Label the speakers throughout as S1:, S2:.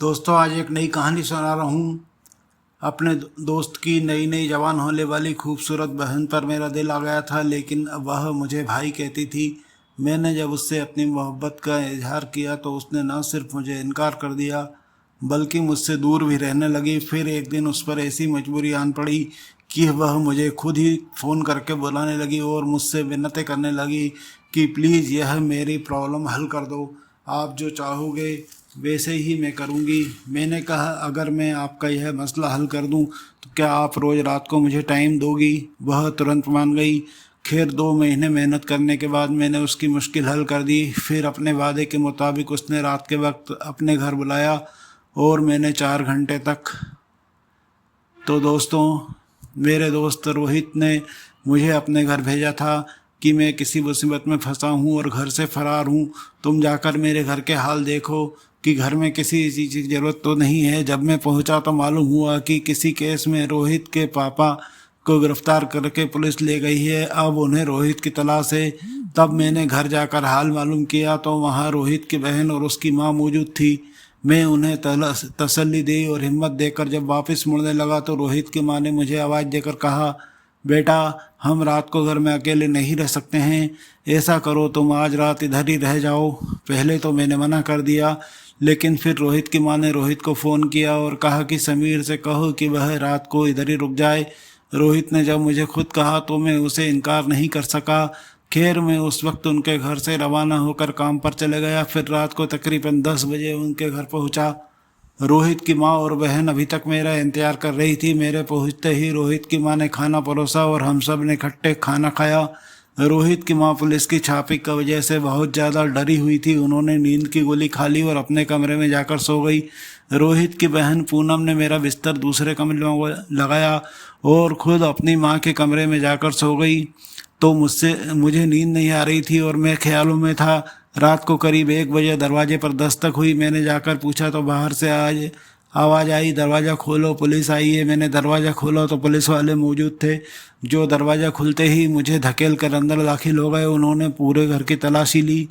S1: दोस्तों, आज एक नई कहानी सुना रहा हूँ। अपने दोस्त की नई नई जवान होने वाली खूबसूरत बहन पर मेरा दिल आ गया था, लेकिन वह मुझे भाई कहती थी। मैंने जब उससे अपनी मोहब्बत का इजहार किया तो उसने न सिर्फ मुझे इनकार कर दिया बल्कि मुझसे दूर भी रहने लगी। फिर एक दिन उस पर ऐसी मजबूरी आन पड़ी कि वह मुझे खुद ही फ़ोन करके बुलाने लगी और मुझसे विनती करने लगी कि प्लीज़ यह मेरी प्रॉब्लम हल कर दो। आप जो चाहोगे वैसे ही मैं करूँगी। मैंने कहा, अगर मैं आपका यह मसला हल कर दूँ तो क्या आप रोज़ रात को मुझे टाइम दोगी? वह तुरंत मान गई। खैर 2 महीने मेहनत करने के बाद मैंने उसकी मुश्किल हल कर दी। फिर अपने वादे के मुताबिक उसने रात के वक्त अपने घर बुलाया और मैंने 4 घंटे तक। तो दोस्तों, मेरे दोस्त रोहित ने मुझे अपने घर भेजा था कि मैं किसी मुसीबत में फंसा हूँ और घर से फरार हूँ। तुम जाकर मेरे घर के हाल देखो कि घर में किसी चीज़ की ज़रूरत तो नहीं है। जब मैं पहुँचा तो मालूम हुआ कि किसी केस में रोहित के पापा को गिरफ्तार करके पुलिस ले गई है। अब उन्हें रोहित की तलाश है। तब मैंने घर जाकर हाल मालूम किया तो वहाँ रोहित की बहन और उसकी माँ मौजूद थी। मैं उन्हें तसल्ली दी और हिम्मत देकर जब वापस मुड़ने लगा तो रोहित की माँ ने मुझे आवाज़ देकर कहा, बेटा, हम रात को घर में अकेले नहीं रह सकते हैं। ऐसा करो, तुम आज रात इधर ही रह जाओ। पहले तो मैंने मना कर दिया, लेकिन फिर रोहित की माँ ने रोहित को फ़ोन किया और कहा कि समीर से कहो कि वह रात को इधर ही रुक जाए। रोहित ने जब मुझे खुद कहा तो मैं उसे इनकार नहीं कर सका। खैर, मैं उस वक्त उनके घर से रवाना होकर काम पर चले गया। फिर रात को तकरीबन 10 बजे उनके घर पहुंचा। रोहित की माँ और बहन अभी तक मेरा इंतजार कर रही थी। मेरे पहुंचते ही रोहित की माँ ने खाना परोसा और हम सब ने इकट्ठे खाना खाया। रोहित की माँ पुलिस की छापी की वजह से बहुत ज़्यादा डरी हुई थी। उन्होंने नींद की गोली खा ली और अपने कमरे में जाकर सो गई। रोहित की बहन पूनम ने मेरा बिस्तर दूसरे कमरे में लगाया और खुद अपनी माँ के कमरे में जाकर सो गई। तो मुझे नींद नहीं आ रही थी और मैं ख्यालों में था। रात को करीब 1 बजे दरवाजे पर दस्तक हुई। मैंने जाकर पूछा तो बाहर से आज आवाज़ आई, दरवाज़ा खोलो, पुलिस आई है। मैंने दरवाज़ा खोला तो पुलिस वाले मौजूद थे, जो दरवाज़ा खुलते ही मुझे धकेल कर अंदर दाखिल हो गए। उन्होंने पूरे घर की तलाशी ली।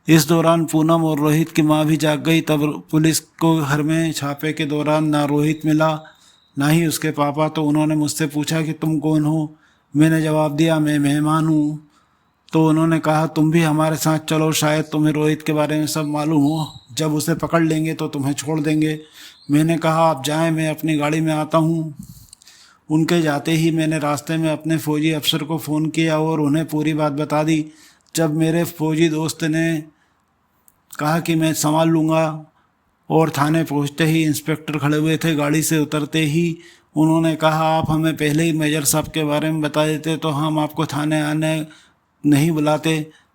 S1: इस दौरान पूनम और रोहित की माँ भी जाग गई। तब पुलिस को घर में छापे के दौरान ना रोहित मिला ना ही उसके पापा। तो उन्होंने मुझसे पूछा कि तुम कौन हो? मैंने जवाब दिया, मैं मेहमान हूँ। तो उन्होंने कहा, तुम भी हमारे साथ चलो, शायद तुम्हें रोहित के बारे में सब मालूम हो। जब उसे पकड़ लेंगे तो तुम्हें छोड़ देंगे। मैंने कहा, आप जाएं, मैं अपनी गाड़ी में आता हूँ। उनके जाते ही मैंने रास्ते में अपने फौजी अफसर को फ़ोन किया और उन्हें पूरी बात बता दी। जब मेरे फौजी दोस्त ने कहा कि मैं संभाल लूँगा और थाने पहुंचते ही इंस्पेक्टर खड़े हुए थे। गाड़ी से उतरते ही उन्होंने कहा, आप हमें पहले ही मेजर साहब के बारे में बता देते तो हम आपको थाने आने नहीं बुलाते।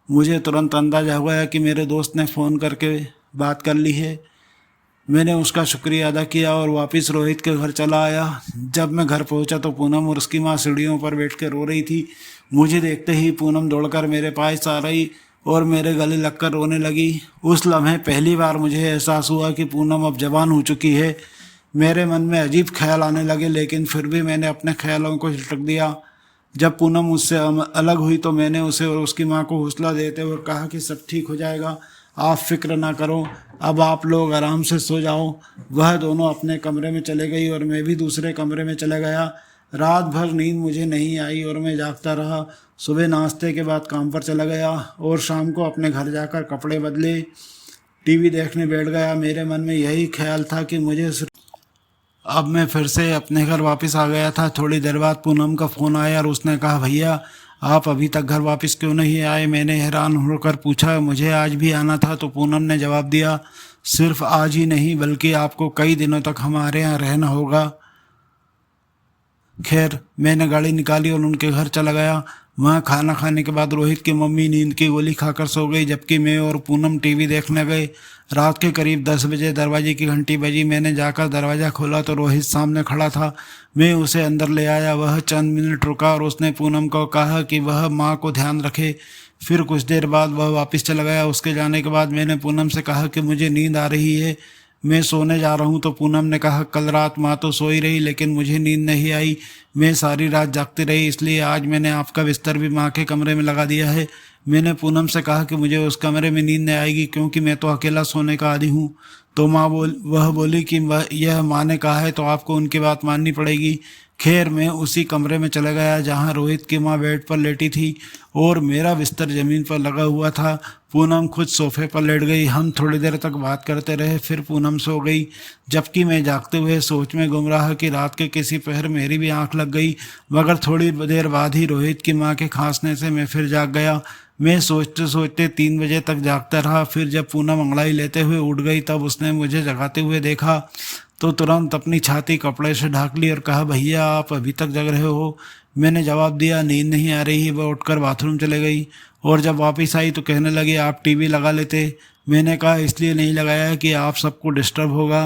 S1: मुझे तुरंत अंदाज़ा हो गया कि मेरे दोस्त ने फ़ोन करके बात कर ली है। मैंने उसका शुक्रिया अदा किया और वापस रोहित के घर चला आया। जब मैं घर पहुंचा तो पूनम और उसकी माँ सीढ़ियों पर बैठ कर रो रही थी। मुझे देखते ही पूनम दौड़कर मेरे पास आ रही और मेरे गले लगकर रोने लगी। उस लम्हे पहली बार मुझे एहसास हुआ कि पूनम अब जवान हो चुकी है। मेरे मन में अजीब ख्याल आने लगे, लेकिन फिर भी मैंने अपने ख्यालों को झटक दिया। जब पूनम मुझसे अलग हुई तो मैंने उसे और उसकी माँ को हौसला देते हुए कहा कि सब ठीक हो जाएगा, आप फिक्र ना करो, अब आप लोग आराम से सो जाओ। वह दोनों अपने कमरे में चले गई और मैं भी दूसरे कमरे में चला गया। रात भर नींद मुझे नहीं आई और मैं जागता रहा। सुबह नाश्ते के बाद काम पर चला गया और शाम को अपने घर जाकर कपड़े बदले टीवी देखने बैठ गया। मेरे मन में यही ख्याल था कि अब मैं फिर से अपने घर वापस आ गया था। थोड़ी देर बाद पूनम का फ़ोन आया और उसने कहा, भैया, आप अभी तक घर वापस क्यों नहीं आए? मैंने हैरान होकर पूछा, मुझे आज भी आना था। तो पूनम ने जवाब दिया, सिर्फ आज ही नहीं बल्कि आपको कई दिनों तक हमारे यहाँ रहना होगा। खैर, मैंने गाड़ी निकाली और उनके घर चला गया। वहाँ खाना खाने के बाद रोहित की मम्मी नींद की गोली खाकर सो गई, जबकि मैं और पूनम टीवी देखने गए। रात के करीब 10 बजे दरवाजे की घंटी बजी। मैंने जाकर दरवाज़ा खोला तो रोहित सामने खड़ा था। मैं उसे अंदर ले आया। वह चंद मिनट रुका और उसने पूनम को कहा कि वह माँ को ध्यान रखे। फिर कुछ देर बाद वह वापस चला गया। उसके जाने के बाद मैंने पूनम से कहा कि मुझे नींद आ रही है, मैं सोने जा रहा हूँ। तो पूनम ने कहा, कल रात माँ तो सोई रही लेकिन मुझे नींद नहीं आई। मैं सारी रात जागती रही, इसलिए आज मैंने आपका बिस्तर भी माँ के कमरे में लगा दिया है। मैंने पूनम से कहा कि मुझे उस कमरे में नींद नहीं आएगी क्योंकि मैं तो अकेला सोने का आदी हूँ। तो वह बोली कि यह माँ ने कहा है तो आपको उनकी बात माननी पड़ेगी। खैर मैं उसी कमरे में चला गया जहाँ रोहित की माँ बेड पर लेटी थी और मेरा बिस्तर जमीन पर लगा हुआ था। पूनम खुद सोफे पर लेट गई। हम थोड़ी देर तक बात करते रहे, फिर पूनम सो गई, जबकि मैं जागते हुए सोच में गुम रहा कि रात के किसी पहर मेरी भी आंख लग गई। मगर थोड़ी देर बाद ही रोहित की माँ के खांसने से मैं फिर जाग गया। मैं सोचते सोचते 3 बजे तक जागता रहा। फिर जब पूनम अंगड़ाई लेते हुए उठ गई तब उसने मुझे जगाते हुए देखा तो तुरंत अपनी छाती कपड़े से ढक ली और कहा, भैया आप अभी तक जग रहे हो? मैंने जवाब दिया, नींद नहीं आ रही। वह उठकर बाथरूम चले गई और जब वापस आई तो कहने लगी, आप टीवी लगा लेते। मैंने कहा, इसलिए नहीं लगाया कि आप सबको डिस्टर्ब होगा।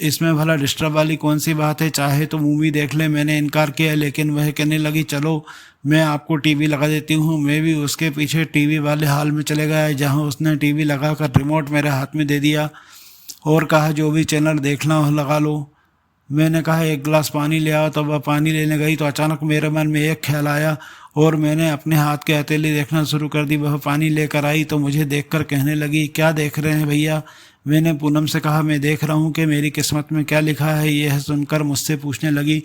S1: इसमें भला डिस्टर्ब वाली कौन सी बात है, चाहे तो मूवी देख ले। मैंने इनकार किया, लेकिन वह कहने लगी, चलो मैं आपको टीवी लगा देती हूँ। मैं भी उसके पीछे टीवी वाले हाल में चले गया, जहाँ उसने टीवी लगाकर रिमोट मेरे हाथ में दे दिया और कहा, जो भी चैनल देखना हो लगा लो। मैंने कहा, एक गिलास पानी ले आओ। तब वह पानी लेने गई तो अचानक मेरे मन में एक ख्याल आया और मैंने अपने हाथ के हथेली देखना शुरू कर दी। वह पानी लेकर आई तो मुझे देखकर कहने लगी, क्या देख रहे हैं भैया? मैंने पूनम से कहा, मैं देख रहा हूँ कि मेरी किस्मत में क्या लिखा है। यह सुनकर मुझसे पूछने लगी,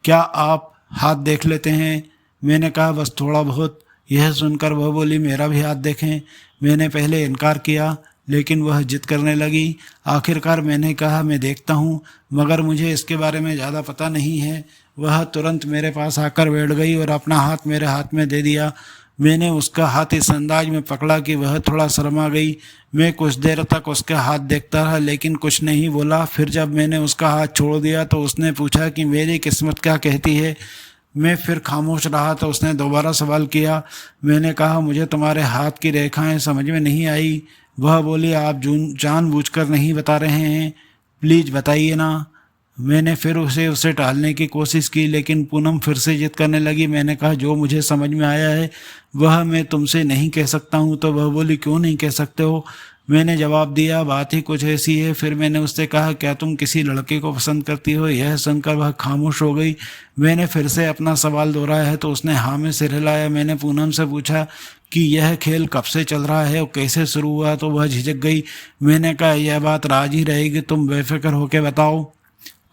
S1: क्या आप हाथ देख लेते हैं? मैंने कहा, बस थोड़ा बहुत। यह सुनकर वह बोली, मेरा भी हाथ देखें। मैंने पहले इनकार किया, लेकिन वह जिद करने लगी। आखिरकार मैंने कहा, मैं देखता हूँ, मगर मुझे इसके बारे में ज़्यादा पता नहीं है। वह तुरंत मेरे पास आकर बैठ गई और अपना हाथ मेरे हाथ में दे दिया। मैंने उसका हाथ इस अंदाज में पकड़ा कि वह थोड़ा शर्मा गई। मैं कुछ देर तक उसका हाथ देखता रहा, लेकिन कुछ नहीं बोला। फिर जब मैंने उसका हाथ छोड़ दिया तो उसने पूछा कि मेरी किस्मत क्या कहती है। मैं फिर खामोश रहा तो उसने दोबारा सवाल किया। मैंने कहा, मुझे तुम्हारे हाथ की रेखाएं समझ में नहीं आई। वह बोली, आप जानबूझकर नहीं बता रहे हैं, प्लीज़ बताइए ना। मैंने फिर उसे टालने की कोशिश की, लेकिन पूनम फिर से जिद करने लगी। मैंने कहा, जो मुझे समझ में आया है वह मैं तुमसे नहीं कह सकता हूँ। तो वह बोली, क्यों नहीं कह सकते हो? मैंने जवाब दिया, बात ही कुछ ऐसी है। फिर मैंने उससे कहा, क्या तुम किसी लड़के को पसंद करती हो? यह सुनकर वह खामोश हो गई। मैंने फिर से अपना सवाल दोहराया है तो उसने हाँ में सिर हिलाया। मैंने पूनम से पूछा कि यह खेल कब से चल रहा है और कैसे शुरू हुआ? तो वह झिझक गई। मैंने कहा, यह बात राज ही रहेगी, तुम बेफिक्र होकर बताओ।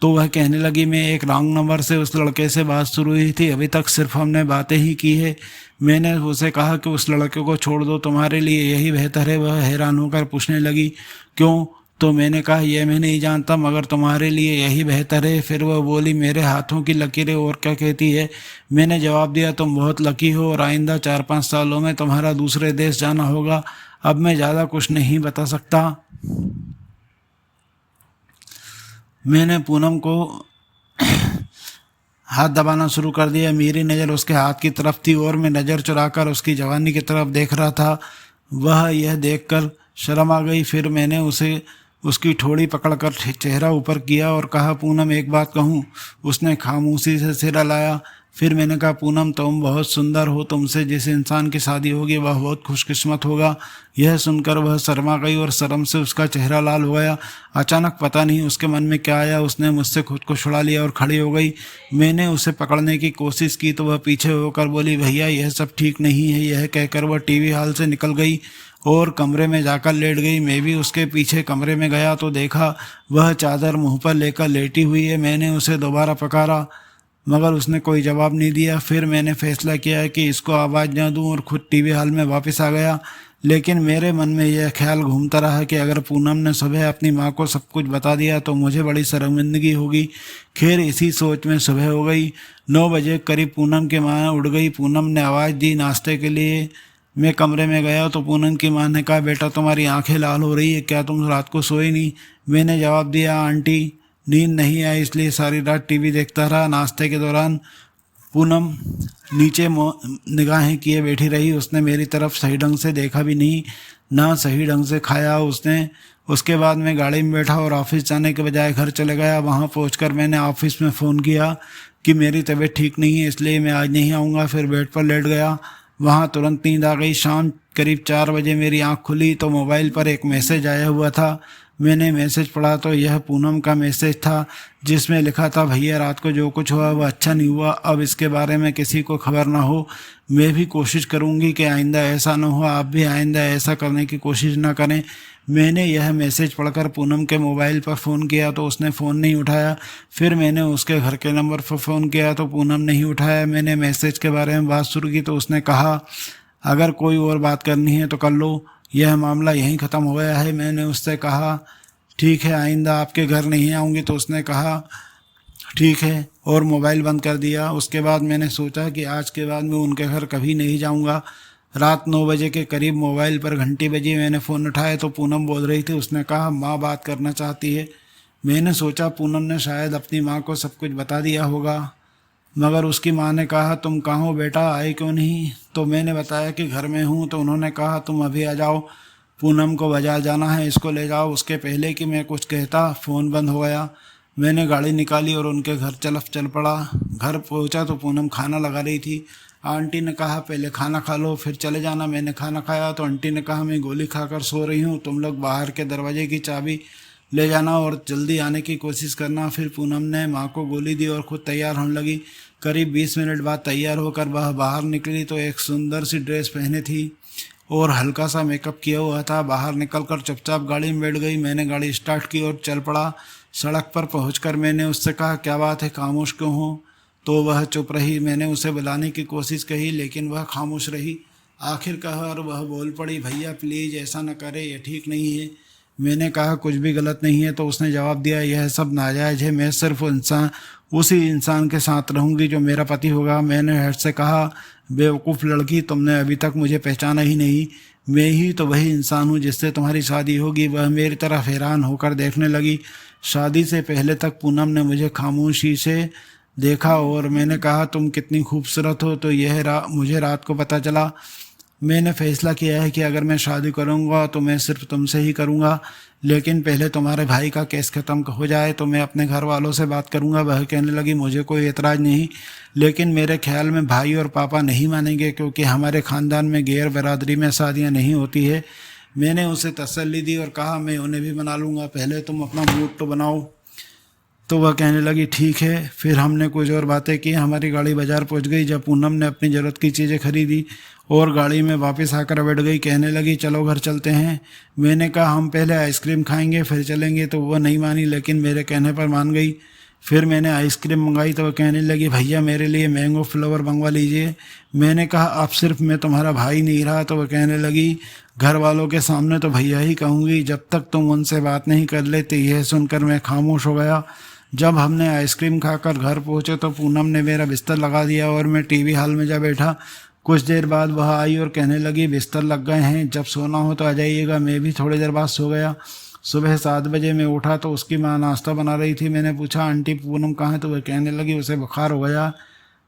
S1: तो वह कहने लगी, मैं एक रॉन्ग नंबर से उस लड़के से बात शुरू हुई थी, अभी तक सिर्फ हमने बातें ही की है। मैंने उसे कहा कि उस लड़के को छोड़ दो, तुम्हारे लिए यही बेहतर है। वह हैरान होकर पूछने लगी, क्यों? तो मैंने कहा, यह मैं नहीं जानता, मगर तुम्हारे लिए यही बेहतर है। फिर वह बोली, मेरे हाथों की लकीरें और क्या कहती है? मैंने जवाब दिया, तुम बहुत लकी हो और आइंदा 4-5 सालों में तुम्हारा दूसरे देश जाना होगा। अब मैं ज़्यादा कुछ नहीं बता सकता। मैंने पूनम को हाथ दबाना शुरू कर दिया। मेरी नज़र उसके हाथ की तरफ थी और मैं नज़र चुराकर उसकी जवानी की तरफ देख रहा था। वह यह देखकर शर्म आ गई। फिर मैंने उसकी ठोड़ी पकड़कर चेहरा ऊपर किया और कहा, पूनम एक बात कहूँ? उसने खामोशी से सिर हिलाया। फिर मैंने कहा, पूनम तुम बहुत सुंदर हो, तुमसे जिस इंसान की शादी होगी वह बहुत खुशकिस्मत होगा। यह सुनकर वह शर्मा गई और शर्म से उसका चेहरा लाल हो गया। अचानक पता नहीं उसके मन में क्या आया, उसने मुझसे खुद को छुड़ा लिया और खड़ी हो गई। मैंने उसे पकड़ने की कोशिश की तो वह पीछे होकर बोली, भैया यह सब ठीक नहीं है। यह कहकर वह टीवी हॉल से निकल गई और कमरे में जाकर लेट गई। मैं भी उसके पीछे कमरे में गया तो देखा वह चादर मुंह पर लेकर लेटी हुई है। मैंने उसे दोबारा पुकारा मगर उसने कोई जवाब नहीं दिया। फिर मैंने फैसला किया कि इसको आवाज़ न दूं और खुद टीवी हॉल में वापस आ गया। लेकिन मेरे मन में यह ख्याल घूमता रहा कि अगर पूनम ने सुबह अपनी माँ को सब कुछ बता दिया तो मुझे बड़ी शर्मिंदगी होगी। खैर इसी सोच में सुबह हो गई। 9 बजे करीब पूनम की माँ उठ गई। पूनम ने आवाज़ दी नाश्ते के लिए। मैं कमरे में गया तो पूनम की माँ ने कहा, बेटा तुम्हारी आंखें लाल हो रही है, क्या तुम रात को सोए नहीं? मैंने जवाब दिया, आंटी नींद नहीं आई इसलिए सारी रात टीवी देखता रहा। नाश्ते के दौरान पूनम नीचे निगाहें किए बैठी रही। उसने मेरी तरफ सही ढंग से देखा भी नहीं, ना सही ढंग से खाया उसने। उसके बाद मैं गाड़ी में बैठा और ऑफिस जाने के बजाय घर चले गया। वहाँ पहुँचकर मैंने ऑफिस में फ़ोन किया कि मेरी तबीयत ठीक नहीं है इसलिए मैं आज नहीं आऊँगा। फिर बेड पर लेट गया। वहाँ तुरंत नींद आ गई। शाम करीब 4 बजे मेरी आँख खुली तो मोबाइल पर एक मैसेज आया हुआ था। मैंने मैसेज पढ़ा तो यह पूनम का मैसेज था जिसमें लिखा था, भैया रात को जो कुछ हुआ वह अच्छा नहीं हुआ, अब इसके बारे में किसी को खबर ना हो। मैं भी कोशिश करूंगी कि आइंदा ऐसा ना हो, आप भी आइंदा ऐसा करने की कोशिश ना करें। मैंने यह मैसेज पढ़कर पूनम के मोबाइल पर फ़ोन किया तो उसने फ़ोन नहीं उठाया। फिर मैंने उसके घर के नंबर पर फ़ोन किया तो पूनम नहीं उठाया। मैंने मैसेज के बारे में बात शुरू की तो उसने कहा, अगर कोई और बात करनी है तो कर लो, यह मामला यहीं ख़त्म हो गया है। मैंने उससे कहा, ठीक है, आइंदा आपके घर नहीं आऊँगी। तो उसने कहा, ठीक है, और मोबाइल बंद कर दिया। उसके बाद मैंने सोचा कि आज के बाद मैं उनके घर कभी नहीं जाऊंगा। रात 9 बजे के करीब मोबाइल पर घंटी बजी। मैंने फ़ोन उठाया तो पूनम बोल रही थी। उसने कहा, माँ बात करना चाहती है। मैंने सोचा पूनम ने शायद अपनी माँ को सब कुछ बता दिया होगा, मगर उसकी माँ ने कहा, तुम कहाँ हो बेटा, आए क्यों नहीं? तो मैंने बताया कि घर में हूँ। तो उन्होंने कहा, तुम अभी आ जाओ, पूनम को बाजार जाना है, इसको ले जाओ। उसके पहले कि मैं कुछ कहता फ़ोन बंद हो गया। मैंने गाड़ी निकाली और उनके घर चल पड़ा। घर पहुंचा तो पूनम खाना लगा रही थी। आंटी ने कहा, पहले खाना खा लो फिर चले जाना। मैंने खाना खाया तो आंटी ने कहा, मैं गोली खाकर सो रही हूँ, तुम लोग बाहर के दरवाजे की चाबी ले जाना और जल्दी आने की कोशिश करना। फिर पूनम ने माँ को गोली दी और खुद तैयार होने लगी। करीब 20 मिनट बाद तैयार होकर वह बाहर निकली तो एक सुंदर सी ड्रेस पहने थी और हल्का सा मेकअप किया हुआ था। बाहर निकलकर चुपचाप गाड़ी में बैठ गई। मैंने गाड़ी स्टार्ट की और चल पड़ा। सड़क पर पहुंचकर मैंने उससे कहा, क्या बात है, खामोश क्यों हो? तो वह चुप रही। मैंने उसे बुलाने की कोशिश की लेकिन वह खामोश रही। आखिरकार वह बोल पड़ी, भैया प्लीज़ ऐसा न करे, यह ठीक नहीं है। मैंने कहा, कुछ भी गलत नहीं है। तो उसने जवाब दिया, यह सब नाजायज़ है, मैं सिर्फ उसी इंसान के साथ रहूंगी जो मेरा पति होगा। मैंने हर्ष से कहा, बेवकूफ़ लड़की, तुमने अभी तक मुझे पहचाना ही नहीं। मैं ही तो वही इंसान हूँ जिससे तुम्हारी शादी होगी। वह मेरी तरफ हैरान होकर देखने लगी। शादी से पहले तक पूनम ने मुझे खामोशी से देखा और मैंने कहा, तुम कितनी खूबसूरत हो। तो मुझे रात को पता चला। मैंने फैसला किया है कि अगर मैं शादी करूंगा तो मैं सिर्फ तुमसे ही करूंगा, लेकिन पहले तुम्हारे भाई का केस ख़त्म हो जाए तो मैं अपने घर वालों से बात करूंगा। वह कहने लगी, मुझे कोई एतराज़ नहीं, लेकिन मेरे ख्याल में भाई और पापा नहीं मानेंगे क्योंकि हमारे ख़ानदान में गैर बरादरी में शादियां नहीं होती है। मैंने उसे तसल्ली दी और कहा, मैं उन्हें भी मना लूँगा, पहले तुम अपना मूड तो बनाओ। तो वह कहने लगी, ठीक है। फिर हमने कुछ और बातें की। हमारी गाड़ी बाज़ार पहुंच गई जब पूनम ने अपनी ज़रूरत की चीज़ें खरीदी और गाड़ी में वापस आकर बैठ गई। कहने लगी, चलो घर चलते हैं। मैंने कहा, हम पहले आइसक्रीम खाएंगे फिर चलेंगे। तो वह नहीं मानी, लेकिन मेरे कहने पर मान गई। फिर मैंने आइसक्रीम मंगाई तो वह कहने लगी, भैया मेरे लिए मैंगो फ्लेवर मंगवा लीजिए। मैंने कहा, अब सिर्फ मैं तुम्हारा भाई नहीं रहा। तो वह कहने लगी, घर वालों के सामने तो भैया ही कहूँगी, जब तक तुम उनसे बात नहीं कर लेते। यह सुनकर मैं खामोश हो गया। जब हमने आइसक्रीम खाकर घर पहुंचे तो पूनम ने मेरा बिस्तर लगा दिया और मैं टीवी हॉल में जा बैठा। कुछ देर बाद वह आई और कहने लगी, बिस्तर लग गए हैं, जब सोना हो तो आ जाइएगा। मैं भी थोड़ी देर बाद सो गया। सुबह 7 बजे मैं उठा तो उसकी माँ नाश्ता बना रही थी। मैंने पूछा, आंटी पूनम कहाँ है? तो वह कहने लगी, उसे बुखार हो गया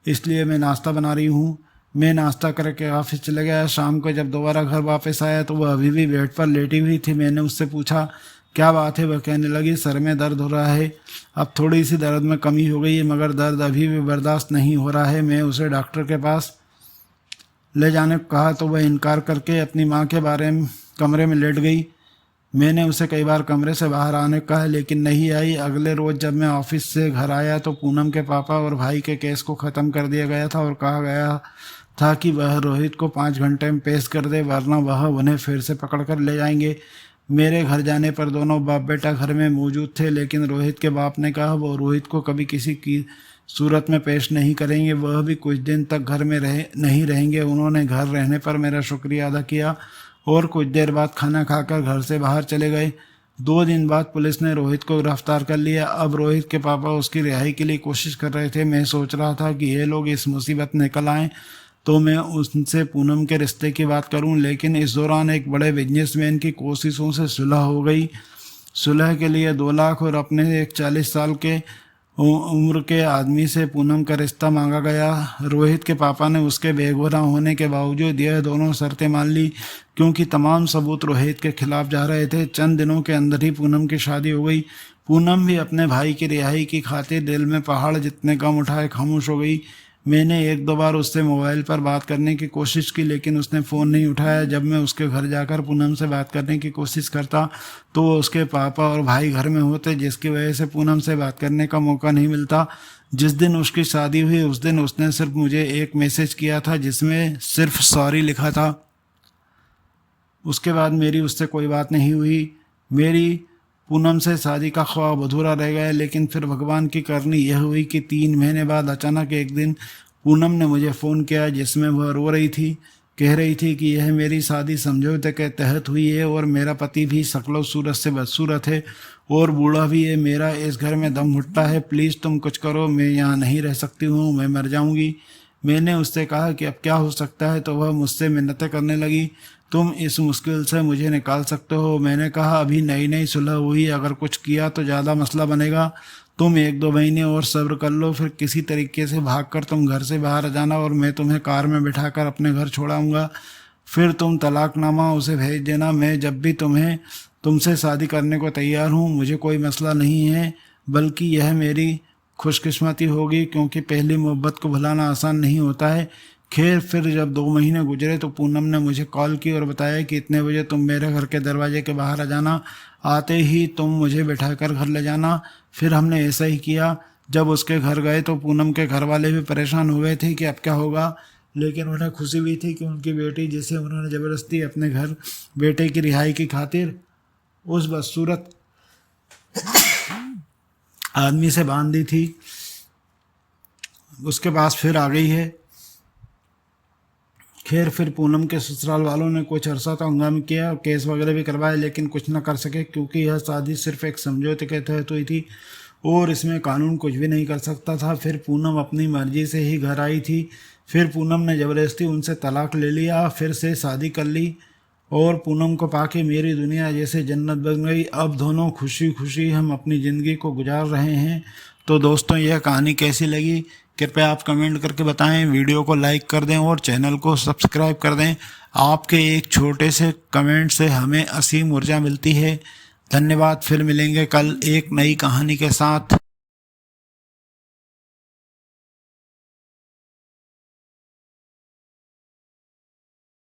S1: इसलिए मैं नाश्ता बना रही हूँ। मैं नाश्ता करके ऑफिस चले गया। शाम को जब दोबारा घर वापस आया तो वह अभी भी बेड पर लेटी हुई थी। मैंने उससे पूछा, क्या बात है? वह कहने लगी, सर में दर्द हो रहा है, अब थोड़ी सी दर्द में कमी हो गई है मगर दर्द अभी भी बर्दाश्त नहीं हो रहा है। मैं उसे डॉक्टर के पास ले जाने को कहा तो वह इनकार करके अपनी माँ के बारे में कमरे में लेट गई। मैंने उसे कई बार कमरे से बाहर आने को कहा लेकिन नहीं आई। अगले रोज़ जब मैं ऑफिस से घर आया तो पूनम के पापा और भाई के केस को ख़त्म कर दिया गया था और कहा गया था कि वह रोहित को 5 घंटे में पेश कर दे, वरना वह उन्हें फिर से पकड़ कर ले जाएंगे। मेरे घर जाने पर दोनों बाप बेटा घर में मौजूद थे, लेकिन रोहित के बाप ने कहा वो रोहित को कभी किसी की सूरत में पेश नहीं करेंगे, वह भी कुछ दिन तक घर में नहीं रहेंगे। उन्होंने घर रहने पर मेरा शुक्रिया अदा किया और कुछ देर बाद खाना खाकर घर से बाहर चले गए। 2 दिन बाद पुलिस ने रोहित को गिरफ्तार कर लिया। अब रोहित के पापा उसकी रिहाई के लिए कोशिश कर रहे थे। मैं सोच रहा था कि ये लोग इस मुसीबत निकल आएँ तो मैं उनसे पूनम के रिश्ते की बात करूं, लेकिन इस दौरान एक बड़े बिजनेसमैन की कोशिशों से सुलह हो गई। सुलह के लिए 2 लाख और अपने एक 40 साल के उम्र के आदमी से पूनम का रिश्ता मांगा गया। रोहित के पापा ने उसके बेगुनाह होने के बावजूद यह दोनों शर्तें मान ली, क्योंकि तमाम सबूत रोहित के खिलाफ जा रहे थे। चंद दिनों के अंदर ही पूनम की शादी हो गई। पूनम भी अपने भाई की रिहाई की खातिर दिल में पहाड़ जितने गम उठाए खामोश हो गई। मैंने 1-2 बार उससे मोबाइल पर बात करने की कोशिश की, लेकिन उसने फ़ोन नहीं उठाया। जब मैं उसके घर जाकर पूनम से बात करने की कोशिश करता तो उसके पापा और भाई घर में होते, जिसकी वजह से पूनम से बात करने का मौका नहीं मिलता। जिस दिन उसकी शादी हुई उस दिन उसने सिर्फ मुझे एक मैसेज किया था जिसमें सिर्फ सॉरी लिखा था। उसके बाद मेरी उससे कोई बात नहीं हुई। मेरी पूनम से शादी का ख्वाब अधूरा रह गया। लेकिन फिर भगवान की करनी यह हुई कि 3 महीने बाद अचानक एक दिन पूनम ने मुझे फ़ोन किया, जिसमें वह रो रही थी। कह रही थी कि यह मेरी शादी समझौते के तहत हुई है और मेरा पति भी शक्लो सूरत से बदसूरत है और बूढ़ा भी है। मेरा इस घर में दम घुटता है, प्लीज़ तुम कुछ करो, मैं यहाँ नहीं रह सकती हूँ, मैं मर जाऊँगी। मैंने उससे कहा कि अब क्या हो सकता है, तो वह मुझसे मिन्नतें करने लगी, तुम इस मुश्किल से मुझे निकाल सकते हो। मैंने कहा अभी नई नई सुलह हुई, अगर कुछ किया तो ज़्यादा मसला बनेगा, तुम 1-2 महीने और सब्र कर लो, फिर किसी तरीके से भागकर तुम घर से बाहर आ जाना और मैं तुम्हें कार में बिठाकर अपने घर छोड़ाऊंगा। फिर तुम तलाकनामा उसे भेज देना। मैं जब भी तुमसे शादी करने को तैयार हूँ, मुझे कोई मसला नहीं है, बल्कि यह मेरी खुशकिस्मती होगी, क्योंकि पहली मोहब्बत को भुलाना आसान नहीं होता है। खैर फिर जब 2 महीने गुजरे तो पूनम ने मुझे कॉल की और बताया कि इतने बजे तुम मेरे घर के दरवाजे के बाहर आ जाना, आते ही तुम मुझे बैठाकर घर ले जाना। फिर हमने ऐसा ही किया। जब उसके घर गए तो पूनम के घर वाले भी परेशान हो गए थे कि अब क्या होगा, लेकिन उन्हें खुशी भी थी कि उनकी बेटी, जिसे उन्होंने ज़बरदस्ती अपने घर बेटे की रिहाई की खातिर उस बदसूरत आदमी से बांध दी थी, उसके पास फिर आ गई है। खैर फिर पूनम के ससुराल वालों ने कुछ अरसा तो हंगामा किया और केस वगैरह भी करवाए, लेकिन कुछ न कर सके, क्योंकि यह शादी सिर्फ एक समझौते के तहत हुई थी और इसमें कानून कुछ भी नहीं कर सकता था। फिर पूनम अपनी मर्जी से ही घर आई थी। फिर पूनम ने ज़बरदस्ती उनसे तलाक ले लिया, फिर से शादी कर ली और पूनम को पाके मेरी दुनिया जैसे जन्नत बन गई। अब दोनों खुशी खुशी हम अपनी ज़िंदगी को गुजार रहे हैं। तो दोस्तों, यह कहानी कैसी लगी कृपया आप कमेंट करके बताएं, वीडियो को लाइक कर दें और चैनल को सब्सक्राइब कर दें। आपके एक छोटे से कमेंट से हमें असीम ऊर्जा मिलती है। धन्यवाद। फिर मिलेंगे कल एक नई कहानी के साथ।